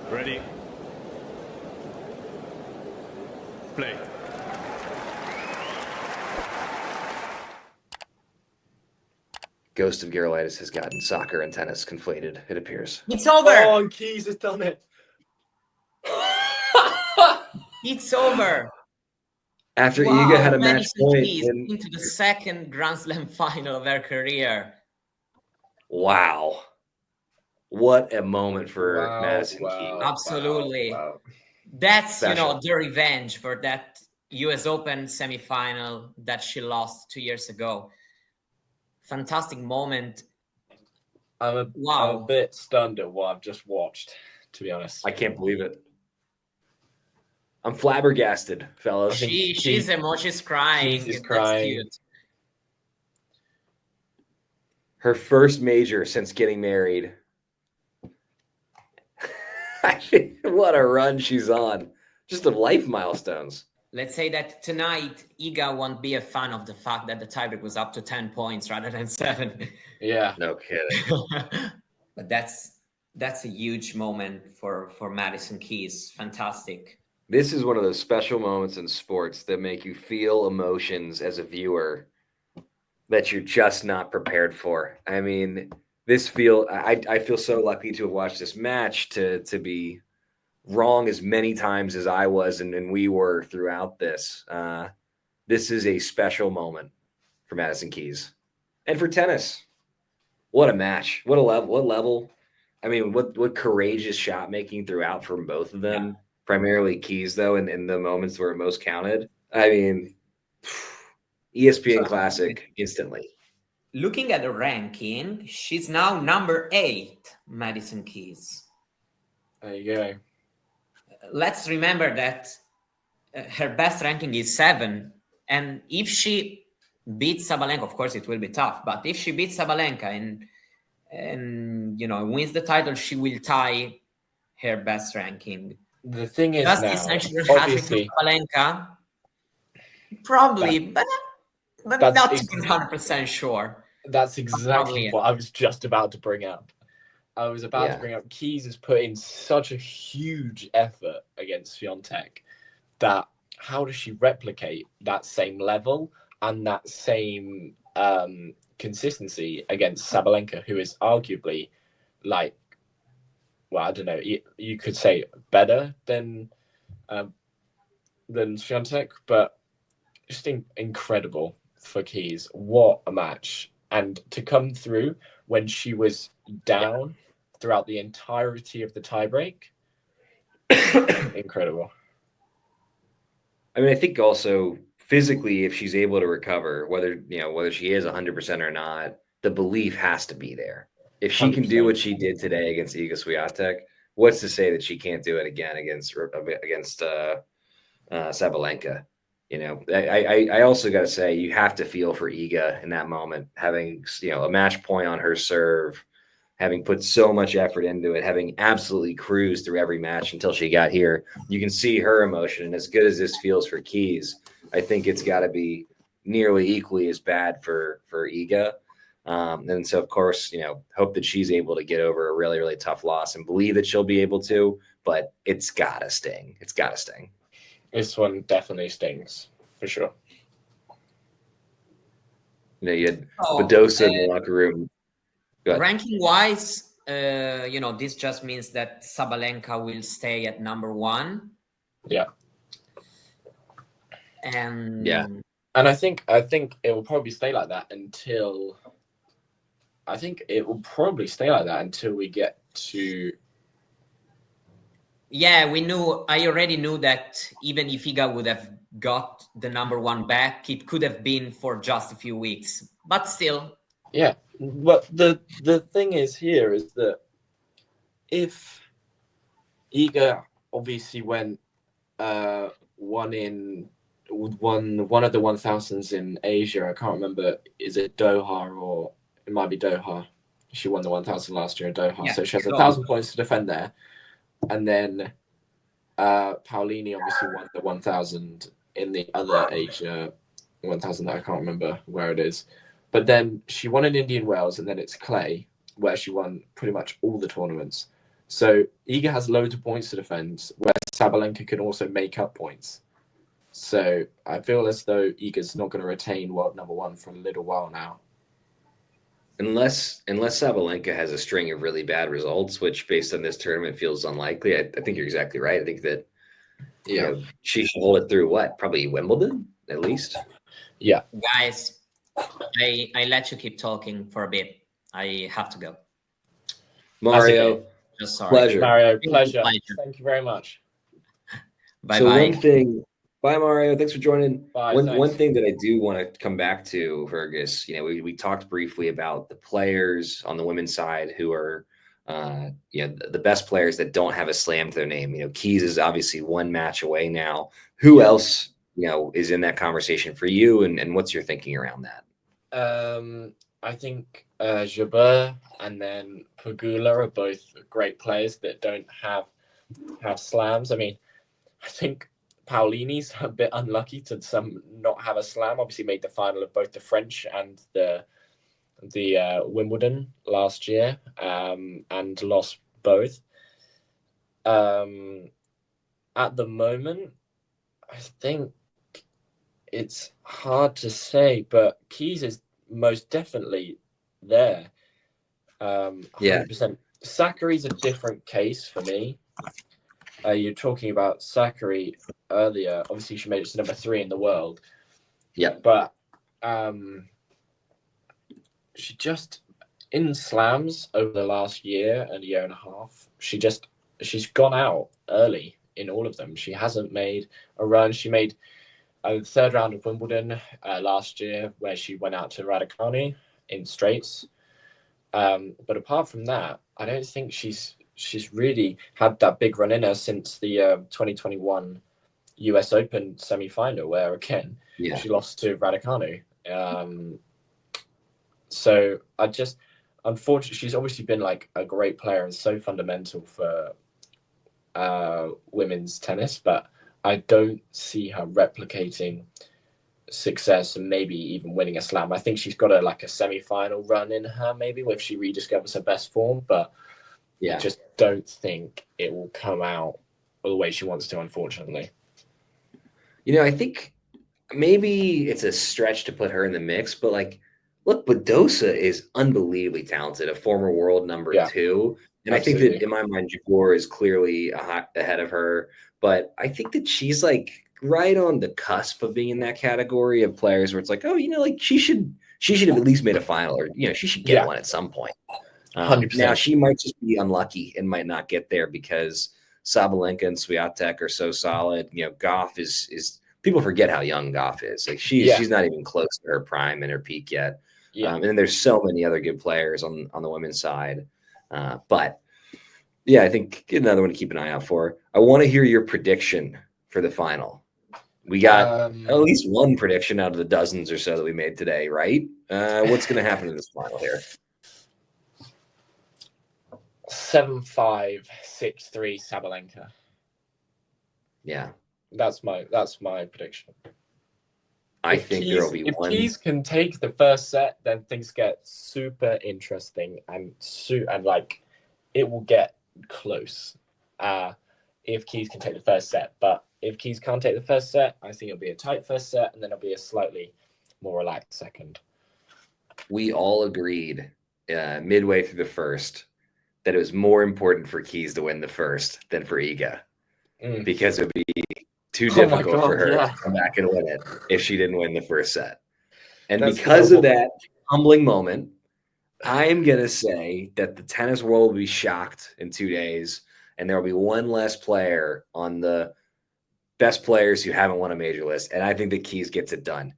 Ready. Play. Ghost of Gerolitis has gotten soccer and tennis conflated, it appears. It's over. Oh, and Keys has done it. It's over. After Iga had a match Madison point Keys into the second Grand Slam final of her career. Wow. What a moment for Madison Keys. Absolutely. Wow. That's, Special. the revenge for that US Open semifinal that she lost 2 years ago. Fantastic moment. I'm a bit stunned at what I've just watched, to be honest. I can't believe it. I'm flabbergasted, fellas. She's crying. Keys is crying. That's cute. Her first major since getting married. What a run she's on. Just of life milestones. Let's say that tonight, Iga won't be a fan of the fact that the tiebreak was up to 10 points rather than 7. Yeah. No kidding. But that's a huge moment for Madison Keys. Fantastic. This is one of those special moments in sports that make you feel emotions as a viewer that you're just not prepared for. I mean, I feel so lucky to have watched this match, to be wrong as many times as I was and we were throughout this. This is a special moment for Madison Keys. And for tennis. What a match. What level. I mean, what courageous shot making throughout from both of them. Yeah. Primarily Keys, though, in the moments where it most counted. I mean, ESPN Classic instantly. Looking at the ranking, she's now number 8, Madison Keys. There you go. Let's remember that her best ranking is 7. And if she beats Sabalenka, of course it will be tough, but if she beats Sabalenka and wins the title, she will tie her best ranking. The thing is, does now, essentially obviously, Sabalenka? Probably, but not to be 100% sure. That's exactly what I was just about to bring up. I was about to bring up Keys has put in such a huge effort against Swiatek that how does she replicate that same level and that same consistency against Sabalenka, who is arguably I don't know, you could say better than Swiatek, but just incredible for Keys. What a match. And to come through when she was down throughout the entirety of the tiebreak, incredible. I mean, I think also physically, if she's able to recover, whether she is 100% or not, the belief has to be there. If she 100%. Can do what she did today against Iga Swiatek, what's to say that she can't do it again against Sabalenka? I also got to say, you have to feel for Iga in that moment, having a match point on her serve, having put so much effort into it, having absolutely cruised through every match until she got here. You can see her emotion, and as good as this feels for Keys, I think it's got to be nearly equally as bad for Iga. And so, of course, hope that she's able to get over a really, really tough loss and believe that she'll be able to, but it's got to sting. It's got to sting. This one definitely stings, for sure. You had Badosa in the locker room. Ranking-wise, this just means that Sabalenka will stay at number 1. Yeah. And I think it will probably stay like that until we get to. Yeah, I already knew that even if Iga would have got the number 1 back, it could have been for just a few weeks, but still. Yeah, but the thing is here is that if Iga obviously won one of the 1000s in Asia, I can't remember, is it Doha or it might be Doha. She won the 1000 last year in Doha, so she has 1,000 points to defend there. And then Paolini obviously won the 1000 in the other Asia 1000 that I can't remember where it is. But then she won in Indian Wells, and then it's Clay, where she won pretty much all the tournaments. So Iga has loads of points to defend, where Sabalenka can also make up points. So I feel as though Iga's not going to retain world number one for a little while now. Unless Sabalenka has a string of really bad results, which based on this tournament feels unlikely. I think you're exactly right. I think that she should hold it through probably Wimbledon at least. Yeah. Guys, I let you keep talking for a bit. I have to go. Mario, just sorry. pleasure. Mario, pleasure. Thank you very much. Bye. Bye, Mario. Thanks for joining. Bye. One thing that I do want to come back to, Fergus, we talked briefly about the players on the women's side who are, the best players that don't have a slam to their name. Keys is obviously one match away now. Who else, is in that conversation for you, and what's your thinking around that? I think Jabeur and then Pegula are both great players that don't have slams. I mean, I think Paulini's a bit unlucky to not have a slam. Obviously made the final of both the French and the Wimbledon last year, and lost both. At the moment, I think it's hard to say, but Keys is most definitely there. 100%. Sakkari's a different case for me. You're talking about Sakkari earlier. Obviously, she made it to number 3 in the world. Yeah. But she just, in slams over the last year and a year and a half, she's gone out early in all of them. She hasn't made a run. She made the third round of Wimbledon last year, where she went out to Raducanu in straights. But apart from that, I don't think she's really had that big run in her since the 2021 US Open semi-final, where again she lost to Raducanu. So unfortunately, she's obviously been like a great player and so fundamental for women's tennis, but I don't see her replicating success and maybe even winning a slam. I think she's got a semi-final run in her, maybe, if she rediscovers her best form, but I just don't think it will come out the way she wants to, unfortunately. I think maybe it's a stretch to put her in the mix, but look, Badosa is unbelievably talented, a former world number 2. And absolutely. I think that in my mind, Jabeur is clearly ahead of her, but I think that she's right on the cusp of being in that category of players where it's she should have at least made a final, or she should get one at some point. 100%. Now she might just be unlucky and might not get there because Sabalenka and Swiatek are so solid. Goff is people forget how young Goff is. She's not even close to her prime and her peak yet. And then there's so many other good players on the women's side. But I think another one to keep an eye out for. I want to hear your prediction for the final. We got at least one prediction out of the dozens or so that we made today, right? What's going to happen in this final here? 7-5, 6-3 Sabalenka. Yeah. That's my prediction. I think there will be one. If Keys can take the first set, then things get super interesting and it will get close. If Keys can take the first set, but if Keys can't take the first set, I think it'll be a tight first set, and then it'll be a slightly more relaxed second. We all agreed midway through the first that it was more important for Keys to win the first than for Iga, because it would be too difficult for her to come back and win it if she didn't win the first set. And because of that humbling moment, I am going to say that the tennis world will be shocked in 2 days, and there will be one less player on the best players who haven't won a major list. And I think that Keys gets it done.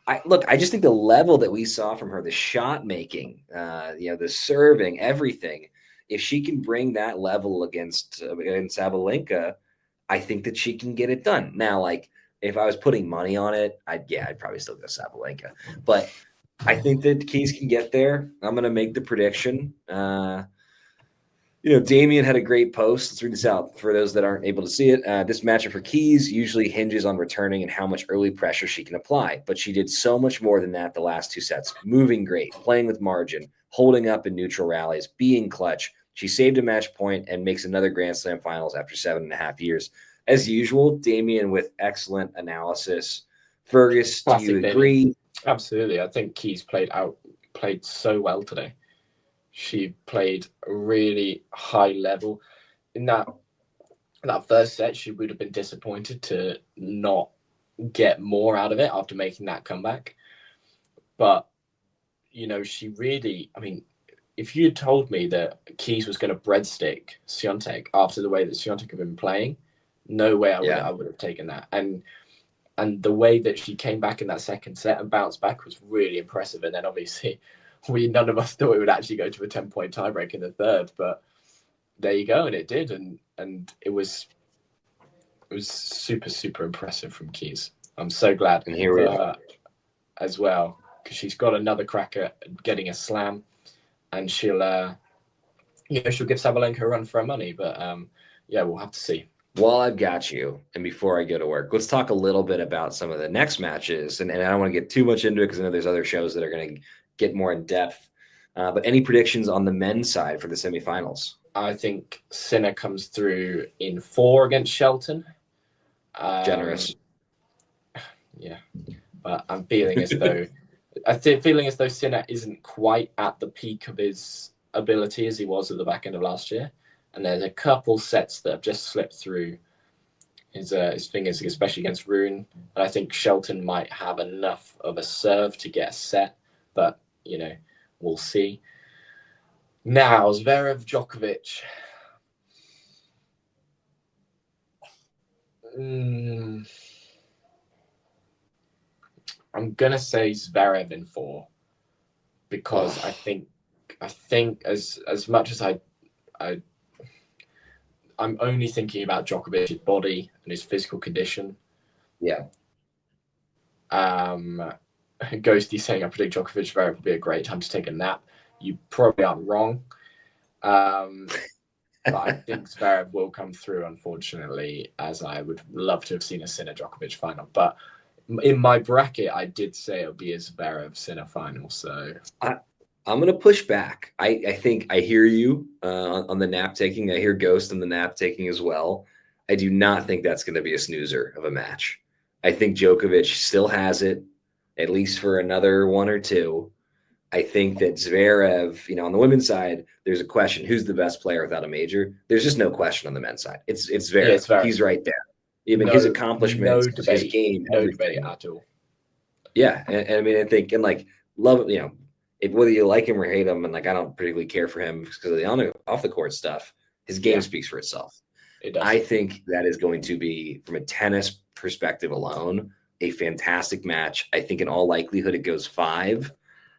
I just think the level that we saw from her, the shot making, the serving, everything, if she can bring that level against Sabalenka, I think that she can get it done. Now, if I was putting money on it, I'd probably still go Sabalenka. But I think that Keys can get there. I'm going to make the prediction. Damien had a great post. Let's read this out for those that aren't able to see it. This matchup for Keys usually hinges on returning and how much early pressure she can apply. But she did so much more than that the last 2 sets. Moving great, playing with margin, holding up in neutral rallies, being clutch. She saved a match point and makes another Grand Slam finals after 7.5 years. As usual, Damien with excellent analysis. Fergus, do you agree? Absolutely. I think Keys played so well today. She played a really high level. In that first set, she would have been disappointed to not get more out of it after making that comeback. But, she really, if you had told me that Keys was going to breadstick Swiatek after the way that Swiatek had been playing, no way I would have taken that. And the way that she came back in that second set and bounced back was really impressive. And then obviously none of us thought it would actually go to a 10-point tiebreak in the third, but there you go, and it did, and it was super, super impressive from Keys. I'm so glad for her as well, because she's got another crack at getting a slam, and she'll give Sabalenka a run for her money. But we'll have to see. While I've got you, and before I go to work, let's talk a little bit about some of the next matches. And I don't want to get too much into it because I know there's other shows that are going to get more in depth. But any predictions on the men's side for the semifinals? I think Sinner comes through in 4 against Shelton. Generous. Yeah, but I'm feeling as though Sinner isn't quite at the peak of his ability as he was at the back end of last year. And there's a couple sets that have just slipped through his fingers, especially against Rune. And I think Shelton might have enough of a serve to get a set, but, we'll see. Now, Zverev, Djokovic. I'm going to say Zverev in 4 because I think as much as I'm only thinking about Djokovic's body and his physical condition. Yeah. Ghosty saying I predict Djokovic Zverev will be a great time to take a nap. You probably aren't wrong. But I think Zverev will come through, unfortunately, as I would love to have seen a Sinner Djokovic final. But in my bracket, I did say it would be a Zverev Sinner final. So I'm going to push back. I think I hear you on the nap taking. I hear Ghost on the nap taking as well. I do not think that's going to be a snoozer of a match. I think Djokovic still has it, at least for another 1 or 2. I think that Zverev, on the women's side, there's a question: who's the best player without a major? There's just no question on the men's side. It's Zverev. Yeah, it's Zverev. He's right there. Even his accomplishments, his game, debate at all. Yeah, and I think love it. If whether you like him or hate him, and I don't particularly care for him because of the off the court stuff, his game speaks for itself. It does. I think that is going to be, from a tennis perspective alone, a fantastic match. I think in all likelihood it goes 5.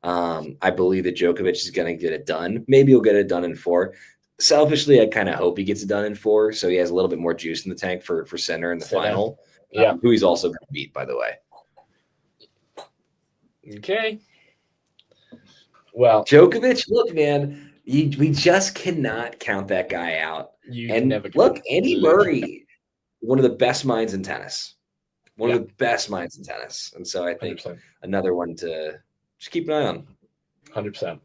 I believe that Djokovic is going to get it done. Maybe he'll get it done in 4. Selfishly, I kind of hope he gets it done in 4, so he has a little bit more juice in the tank for Sinner in the final. Who he's also going to beat, by the way. Okay. Well, Djokovic, look, man, we just cannot count that guy out. Look, Andy Murray, one of the best minds in tennis. One of the best minds in tennis. And so I think 100%. Another one to just keep an eye on. 100%.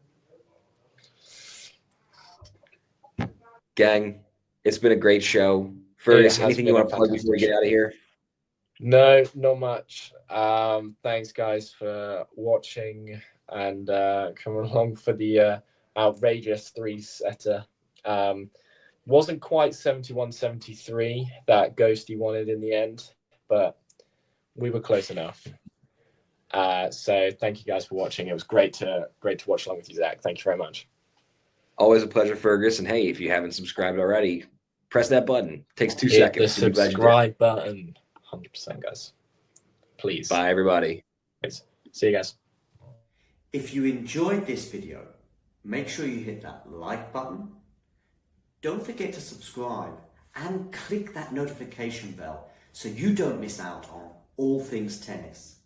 Gang, it's been a great show. Fergus, anything you want to plug before we get out of here? No, not much. Thanks, guys, for watching and coming along for the outrageous 3-setter. Wasn't quite 71-73 that Ghosty wanted in the end, but we were close enough. So thank you guys for watching. It was great to watch along with you, Zach. Thank you very much. Always a pleasure, Fergus. And hey, if you haven't subscribed already, press that button. It takes 2 seconds. The subscribe button. 100%, guys. Please. Bye, everybody. Please. See you guys. If you enjoyed this video, make sure you hit that like button. Don't forget to subscribe and click that notification bell so you don't miss out on all things tennis.